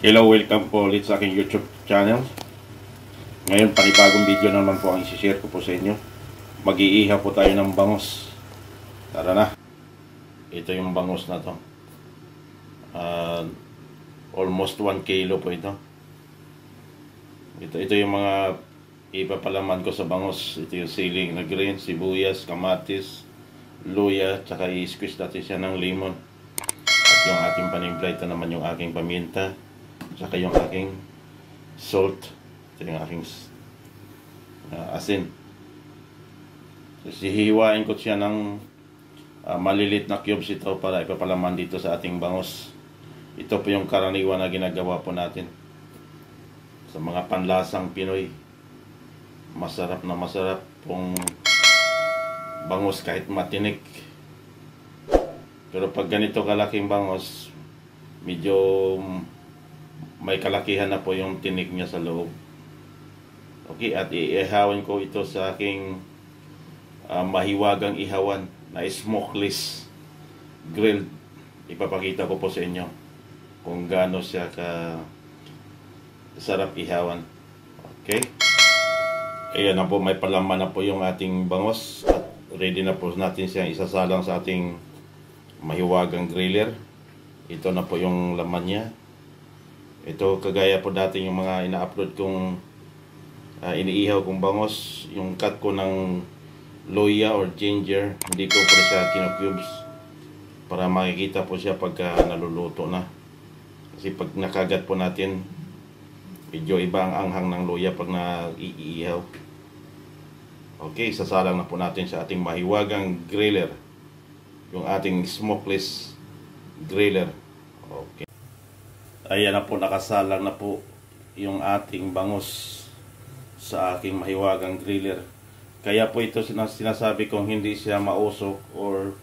Hello, welcome po ulit sa aking YouTube channel. Ngayon, panibagong video naman po ang isi-share ko po sa inyo. Mag-iihaw po tayo ng bangus. Tara na. Ito yung bangus na to. Almost 1 kilo po ito. Ito yung mga ipapalaman ko sa bangus. Ito yung siling na green, sibuyas, kamatis, luya, tsaka i-squeeze natin siya ng lemon. At yung ating panimpla, ito naman yung aking paminta, tsaka yung aking salt, ito yung aking asin. So, hihiwain ko siya ng malilit na cubes ito para ipapalaman dito sa ating bangus. Ito po yung karaniwan na ginagawa po natin sa mga panlasang Pinoy. Masarap na masarap pong bangus kahit matinik. Pero pag ganito kalaking bangus, medyo may kalakihan na po yung tinik niya sa loob. Okay, at iihawin ko ito sa aking mahiwagang ihawan na smokeless grilled. Ipapakita ko po sa inyo kung gaano siya ka sarap ihawan. Okay, ayan na po, may palaman na po yung ating bangus at ready na po natin siyang isasalang sa ating mahiwagang griller. Ito na po yung laman niya. Ito kagaya po dati yung mga ina-upload kong iniihaw kong bangus, yung cut ko ng luya or ginger, hindi ko po siya kinocubes para makikita po siya pagka naluluto na. Kasi pag nakagat po natin, medyo iba ang anghang ng luya pag naiihaw. Okay, sasalang na po natin sa ating mahiwagang griller, yung ating smokeless griller. Okay, ayan na po, nakasalang na po yung ating bangus sa aking mahiwagang griller. Kaya po ito sinasabi kong hindi siya mausok or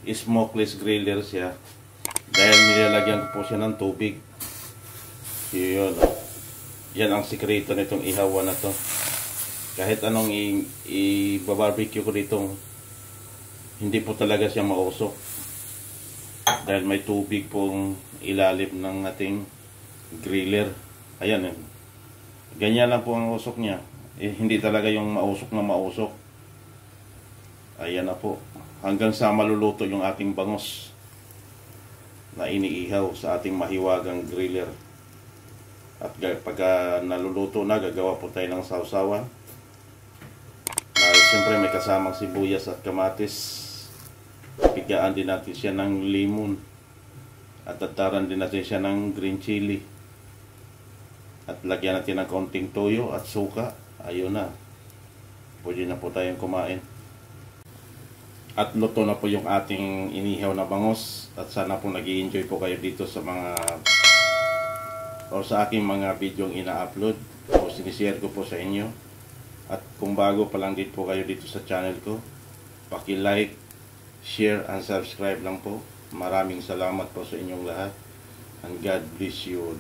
smokeless griller siya, dahil nilalagyan ko po siya ng tubig. Yun, yan ang sikreto nitong ihawan na to. Kahit anong i-barbecue ko dito, hindi po talaga siya mausok dahil may tubig pong ilalim ng ating griller. Ayan, ganyan lang po ang usok niya. Hindi talaga yung mausok na mausok. Ayan na po, hanggang sa maluluto yung ating bangus na iniihaw sa ating mahiwagang griller. At pagka naluluto na, gagawa po tayo ng sausawan. Siyempre may kasamang sibuyas at kamatis. Pigaan din natin siya ng lemon. At tataran din natin siya ng green chili. At lagyan natin ng konting toyo at suka. Ayun na. Pwede na po tayong kumain. At luto na po yung ating inihaw na bangus. At sana po nag-i-enjoy po kayo dito sa sa aking mga videong ina-upload o sinishare ko po sa inyo. At kung bago pa lang din po kayo dito sa channel ko, paki-like, share, and subscribe lang po. Maraming salamat po sa inyong lahat. And God bless you all.